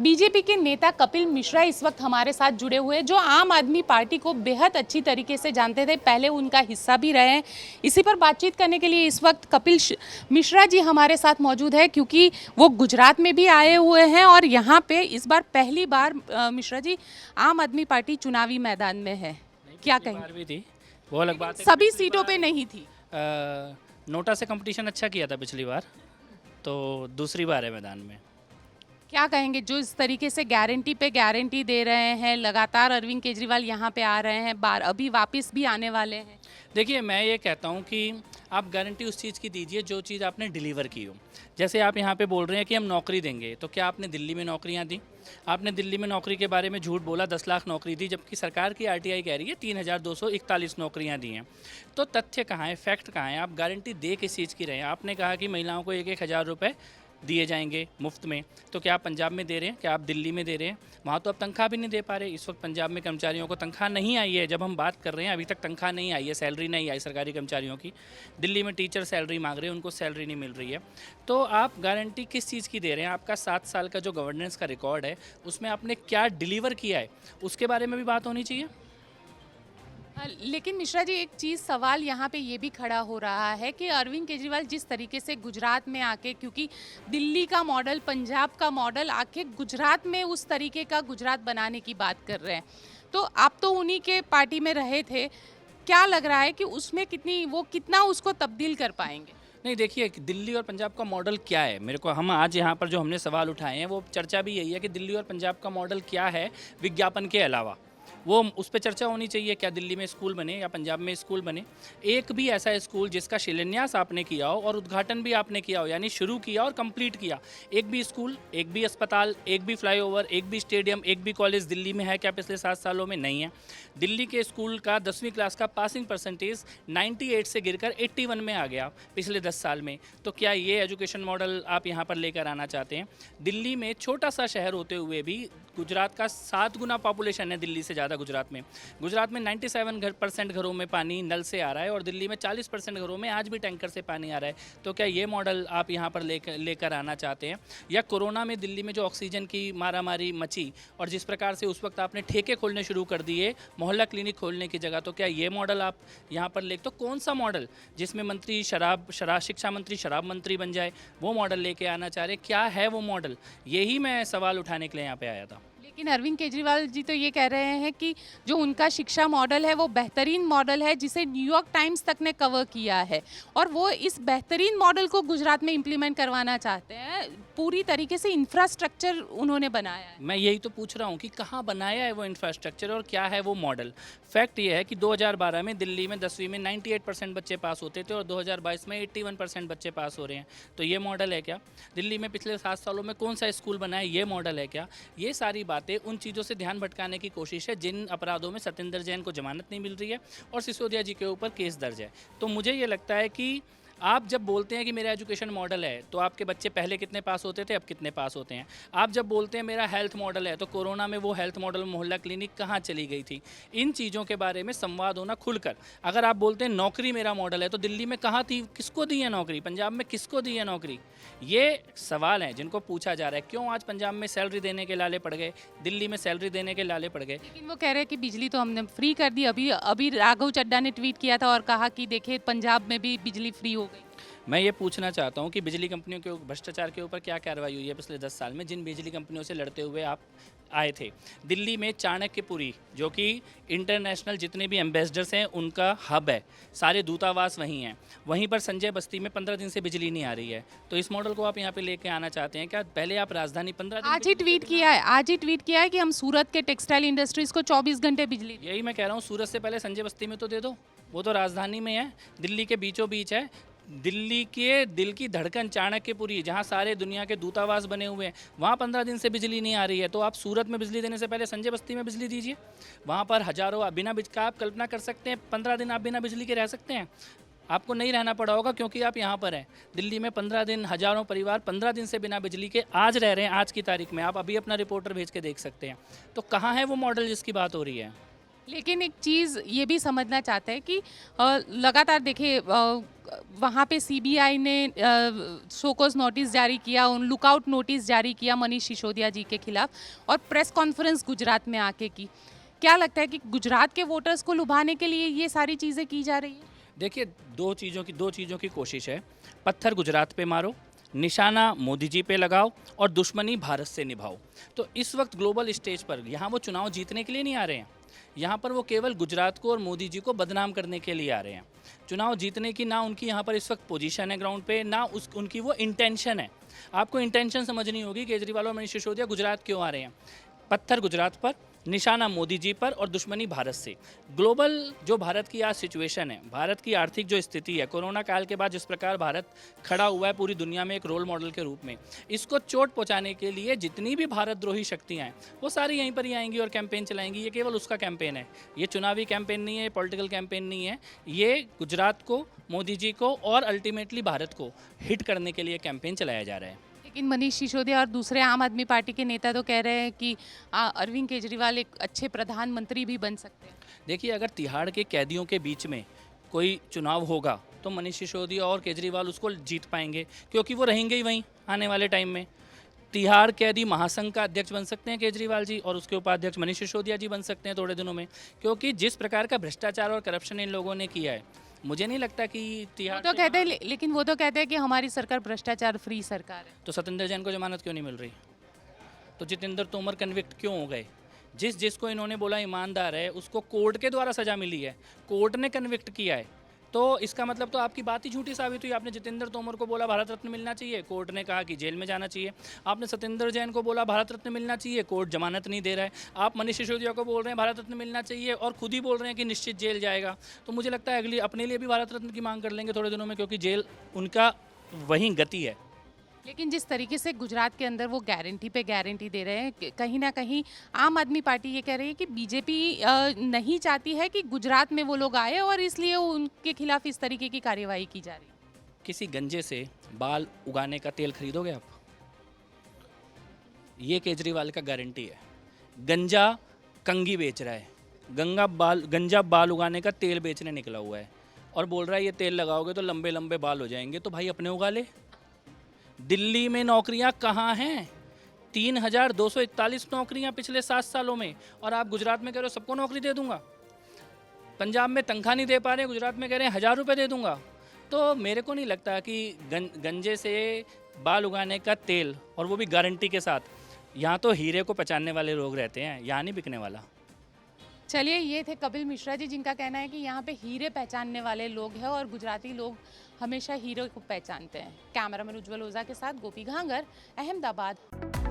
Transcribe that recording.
BJP के नेता कपिल मिश्रा इस वक्त हमारे साथ जुड़े हुए हैं, जो आम आदमी पार्टी को बेहद अच्छी तरीके से जानते थे, पहले उनका हिस्सा भी रहे हैं। इसी पर बातचीत करने के लिए इस वक्त कपिल मिश्रा जी हमारे साथ मौजूद है, क्योंकि वो गुजरात में भी आए हुए हैं और यहाँ पे इस बार पहली बार मिश्रा जी आम आदमी पार्टी चुनावी मैदान में है। क्या कहेंगे? भी थी, वो अलग बात है। सभी सीटों पे नहीं थी। नोटा से कंपटीशन अच्छा किया था पिछली बार, तो दूसरी बार है मैदान में। क्या कहेंगे, जो इस तरीके से गारंटी पे गारंटी दे रहे हैं, लगातार अरविंद केजरीवाल यहाँ पे आ रहे हैं, बार अभी वापस भी आने वाले हैं। देखिए, मैं ये कहता हूँ कि आप गारंटी उस चीज़ की दीजिए जो चीज़ आपने डिलीवर की हो। जैसे आप यहाँ पे बोल रहे हैं कि हम नौकरी देंगे, तो क्या आपने दिल्ली में नौकरियाँ दी? आपने दिल्ली में नौकरी के बारे में झूठ बोला, 10 लाख नौकरी दी, जबकि सरकार की आरटीआई कह रही है 3241 नौकरियाँ दी हैं। तो तथ्य कहाँ है, फैक्ट कहाँ है? आप गारंटी दे किस चीज़ की रहे हैं? आपने कहा कि महिलाओं को 1-1 हज़ार रुपये दिए जाएंगे मुफ्त में, तो क्या आप पंजाब में दे रहे हैं? क्या आप दिल्ली में दे रहे हैं? वहाँ तो आप तनख्वाह भी नहीं दे पा रहे। इस वक्त पंजाब में कर्मचारियों को तनख्वाह नहीं आई है, जब हम बात कर रहे हैं अभी तक तनख्वाह नहीं आई है, सैलरी नहीं आई सरकारी कर्मचारियों की। दिल्ली में टीचर सैलरी मांग रहे हैं, उनको सैलरी नहीं मिल रही है। तो आप गारंटी किस चीज़ की दे रहे हैं? आपका 7 साल का जो गवर्नेंस का रिकॉर्ड है, उसमें आपने क्या डिलीवर किया है, उसके बारे में भी बात होनी चाहिए। लेकिन मिश्रा जी, एक चीज़ सवाल यहाँ पे ये भी खड़ा हो रहा है कि अरविंद केजरीवाल जिस तरीके से गुजरात में आके, क्योंकि दिल्ली का मॉडल, पंजाब का मॉडल आके गुजरात में उस तरीके का गुजरात बनाने की बात कर रहे हैं, तो आप तो उन्हीं के पार्टी में रहे थे, क्या लग रहा है कि उसमें कितना उसको तब्दील कर पाएंगे? नहीं, देखिए, दिल्ली और पंजाब का मॉडल क्या है, मेरे को हम आज यहाँ पर जो हमने सवाल उठाए हैं वो चर्चा भी यही है कि दिल्ली और पंजाब का मॉडल क्या है विज्ञापन के अलावा, वो उस पर चर्चा होनी चाहिए। क्या दिल्ली में स्कूल बने या पंजाब में स्कूल बने? एक भी ऐसा स्कूल जिसका शिलान्यास आपने किया हो और उद्घाटन भी आपने किया हो, यानी शुरू किया और कंप्लीट किया, एक भी स्कूल, एक भी अस्पताल, एक भी फ्लाईओवर, एक भी स्टेडियम, एक भी कॉलेज दिल्ली में है क्या पिछले 7 सालों में? नहीं है। दिल्ली के स्कूल का 10वीं क्लास का पासिंग परसेंटेज 98 से गिरकर 81 में आ गया पिछले 10 साल में। तो क्या ये एजुकेशन मॉडल आप यहाँ पर लेकर आना चाहते हैं? दिल्ली में छोटा सा शहर होते हुए भी गुजरात का 7 गुना पॉपुलेशन है दिल्ली से ज़्यादा गुजरात में। गुजरात में 97% घरों में पानी नल से आ रहा है और दिल्ली में 40% घरों में आज भी टैंकर से पानी आ रहा है। तो क्या ये मॉडल आप यहाँ पर लेकर आना चाहते हैं? या कोरोना में दिल्ली में जो ऑक्सीजन की मारामारी मची और जिस प्रकार से उस वक्त आपने ठेके खोलने शुरू कर दिए मोहल्ला क्लिनिक खोलने की जगह, तो क्या ये मॉडल आप यहाँ पर तो कौन सा मॉडल जिसमें मंत्री शिक्षा मंत्री शराब मंत्री बन जाए, वो मॉडल लेके आना चाह रहे? क्या है वो मॉडल? यही मैं सवाल उठाने के लिए यहाँ पे आया था। लेकिन अरविंद केजरीवाल जी तो ये कह रहे हैं कि जो उनका शिक्षा मॉडल है वो बेहतरीन मॉडल है, जिसे न्यूयॉर्क टाइम्स तक ने कवर किया है, और वो इस बेहतरीन मॉडल को गुजरात में इम्प्लीमेंट करवाना चाहते हैं। पूरी तरीके से इंफ्रास्ट्रक्चर उन्होंने बनाया है। मैं यही तो पूछ रहा हूँ कि कहाँ बनाया है वो इंफ्रास्ट्रक्चर और क्या है वो मॉडल। फैक्ट ये है कि 2012 में दिल्ली में 10वीं में 98% बच्चे पास होते थे और 2022 में 81% बच्चे पास हो रहे हैं। तो ये मॉडल है क्या? दिल्ली में पिछले 7 सालों में कौन सा स्कूल बना है, ये मॉडल है क्या? ये सारी बातें उन चीज़ों से ध्यान भटकाने की कोशिश है जिन अपराधों में सत्येंद्र जैन को जमानत नहीं मिल रही है और सिसोदिया जी के ऊपर केस दर्ज है। तो मुझे ये लगता है कि आप जब बोलते हैं कि मेरा एजुकेशन मॉडल है, तो आपके बच्चे पहले कितने पास होते थे, अब कितने पास होते हैं? आप जब बोलते हैं मेरा हेल्थ मॉडल है, तो कोरोना में वो हेल्थ मॉडल मोहल्ला क्लिनिक कहाँ चली गई थी? इन चीज़ों के बारे में संवाद होना खुलकर। अगर आप बोलते हैं नौकरी मेरा मॉडल है, तो दिल्ली में कहाँ थी, किसको दी है नौकरी? पंजाब में किसको दी है नौकरी? ये सवाल हैं जिनको पूछा जा रहा है। क्यों आज पंजाब में सैलरी देने के लाले पड़ गए, दिल्ली में सैलरी देने के लाले पड़ गए? लेकिन वो कह रहे हैं कि बिजली तो हमने फ्री कर दी। अभी अभी राघव चड्ढा ने ट्वीट किया था और कहा कि देखिए पंजाब में भी बिजली फ्री हो गई। मैं ये पूछना चाहता हूँ कि बिजली कंपनियों के भ्रष्टाचार के ऊपर क्या कार्रवाई हुई है पिछले 10 साल में, जिन बिजली कंपनियों से लड़ते हुए आप आए थे? दिल्ली में चाणक्यपुरी, जो कि इंटरनेशनल जितने भी एम्बेसडर्स हैं उनका हब है, सारे दूतावास वहीं हैं, वहीं पर संजय बस्ती में 15 दिन से बिजली नहीं आ रही है। तो इस मॉडल को आप यहाँ पे लेके आना चाहते हैं क्या? पहले आप राजधानी 15 दिन आज ही ट्वीट किया है कि हम सूरत के टेक्सटाइल इंडस्ट्रीज को 24 घंटे बिजली। यही मैं कह रहा हूँ, सूरत से पहले संजय बस्ती में तो दे दो, वो तो राजधानी में है, दिल्ली के बीचों बीच है। दिल्ली के दिल की धड़कन चाणक्यपुरी, जहाँ सारे दुनिया के दूतावास बने हुए हैं, वहाँ 15 दिन से बिजली नहीं आ रही है। तो आप सूरत में बिजली देने से पहले संजय बस्ती में बिजली दीजिए। वहाँ पर हजारों बिना बिजली का, आप कल्पना कर सकते हैं 15 दिन आप बिना बिजली के रह सकते हैं? आपको नहीं रहना पड़ा होगा क्योंकि आप यहाँ पर हैं। दिल्ली में 15 दिन हजारों परिवार 15 दिन से बिना बिजली के आज रह रहे हैं, आज की तारीख में। आप अभी अपना रिपोर्टर भेज के देख सकते हैं। तो कहाँ है वो मॉडल जिसकी बात हो रही है? लेकिन एक चीज़ ये भी समझना चाहते हैं कि लगातार देखिए वहाँ पे सीबीआई ने शोकॉज नोटिस जारी किया, उन लुकआउट नोटिस जारी किया मनीष सिसोदिया जी के खिलाफ और प्रेस कॉन्फ्रेंस गुजरात में आके की। क्या लगता है कि गुजरात के वोटर्स को लुभाने के लिए ये सारी चीज़ें की जा रही है? देखिए दो चीज़ों की कोशिश है। पत्थर गुजरात पे मारो, निशाना मोदी जी पे लगाओ और दुश्मनी भारत से निभाओ। तो इस वक्त ग्लोबल स्टेज पर यहाँ वो चुनाव जीतने के लिए नहीं आ रहे हैं, यहाँ पर वो केवल गुजरात को और मोदी जी को बदनाम करने के लिए आ रहे हैं। चुनाव जीतने की ना उनकी यहाँ पर इस वक्त पोजीशन है ग्राउंड पे, ना उनकी वो इंटेंशन है। आपको इंटेंशन समझनी होगी केजरीवाल और मनीष सिसोदिया गुजरात क्यों आ रहे हैं। पत्थर गुजरात पर, निशाना मोदी जी पर और दुश्मनी भारत से। ग्लोबल जो भारत की आज सिचुएशन है, भारत की आर्थिक जो स्थिति है, कोरोना काल के बाद जिस प्रकार भारत खड़ा हुआ है पूरी दुनिया में एक रोल मॉडल के रूप में, इसको चोट पहुंचाने के लिए जितनी भी भारत द्रोही शक्तियां हैं वो सारी यहीं पर ही आएंगी और कैंपेन चलाएंगी। ये केवल उसका कैंपेन है, ये चुनावी कैंपेन नहीं है, पॉलिटिकल कैंपेन नहीं है। ये गुजरात को, मोदी जी को और अल्टीमेटली भारत को हिट करने के लिए कैंपेन चलाया जा रहा है। लेकिन मनीष सिसोदिया और दूसरे आम आदमी पार्टी के नेता तो कह रहे हैं कि अरविंद केजरीवाल एक अच्छे प्रधानमंत्री भी बन सकते हैं। देखिए अगर तिहाड़ के कैदियों के बीच में कोई चुनाव होगा तो मनीष सिसोदिया और केजरीवाल उसको जीत पाएंगे, क्योंकि वो रहेंगे ही वहीं आने वाले टाइम में। तिहाड़ कैदी महासंघ का अध्यक्ष बन सकते हैं केजरीवाल जी और उसके उपाध्यक्ष मनीष सिसोदिया जी बन सकते हैं थोड़े दिनों में, क्योंकि जिस प्रकार का भ्रष्टाचार और करप्शन इन लोगों ने किया है, मुझे नहीं लगता कि तिहाड़ वो तो कहते हैं, लेकिन वो तो कहते हैं कि हमारी सरकार भ्रष्टाचार फ्री सरकार है। तो सत्येंद्र जैन को जमानत क्यों नहीं मिल रही? तो जितेंद्र तोमर कन्विक्ट क्यों हो गए? जिसको इन्होंने बोला ईमानदार है उसको कोर्ट के द्वारा सजा मिली है, कोर्ट ने कन्विक्ट किया है। तो इसका मतलब तो आपकी बात ही झूठी साबित हुई। आपने जितेंद्र तोमर को बोला भारत रत्न मिलना चाहिए, कोर्ट ने कहा कि जेल में जाना चाहिए। आपने सत्येंद्र जैन को बोला भारत रत्न मिलना चाहिए, कोर्ट जमानत नहीं दे रहा है। आप मनीष सिसोदिया को बोल रहे हैं भारत रत्न मिलना चाहिए और खुद ही बोल रहे हैं कि निश्चित जेल जाएगा। तो मुझे लगता है अगली अपने लिए भी भारत रत्न की मांग कर लेंगे थोड़े दिनों में, क्योंकि जेल उनका वहीं गति है। लेकिन जिस तरीके से गुजरात के अंदर वो गारंटी पे गारंटी दे रहे हैं, कहीं ना कहीं आम आदमी पार्टी ये कह रही है कि बीजेपी नहीं चाहती है कि गुजरात में वो लोग आए और इसलिए उनके खिलाफ इस तरीके की कार्यवाही की जा रही है। किसी गंजे से बाल उगाने का तेल खरीदोगे आप? ये केजरीवाल का गारंटी है। गंजा कंगी बेच रहा है, गंजा बाल उगाने का तेल बेचने निकला हुआ है और बोल रहा है ये तेल लगाओगे तो लंबे लंबे बाल हो जाएंगे। तो भाई अपने उगा ले। दिल्ली में नौकरियां कहाँ हैं? 3,241 नौकरियां पिछले 7 सालों में, और आप गुजरात में कह रहे हो सबको नौकरी दे दूंगा। पंजाब में तनख्वाह नहीं दे पा रहे, गुजरात में कह रहे हैं 1,000 रुपये दे दूंगा। तो मेरे को नहीं लगता कि गंजे से बाल उगाने का तेल, और वो भी गारंटी के साथ, यहाँ तो हीरे को पहचानने वाले लोग रहते हैं, यहाँ नहीं बिकने वाला। चलिए, ये थे कपिल मिश्रा जी, जिनका कहना है कि यहाँ पे हीरे पहचानने वाले लोग हैं और गुजराती लोग हमेशा हीरो को पहचानते हैं। कैमरामैन उज्जवल ओझा के साथ गोपी घांगर, अहमदाबाद।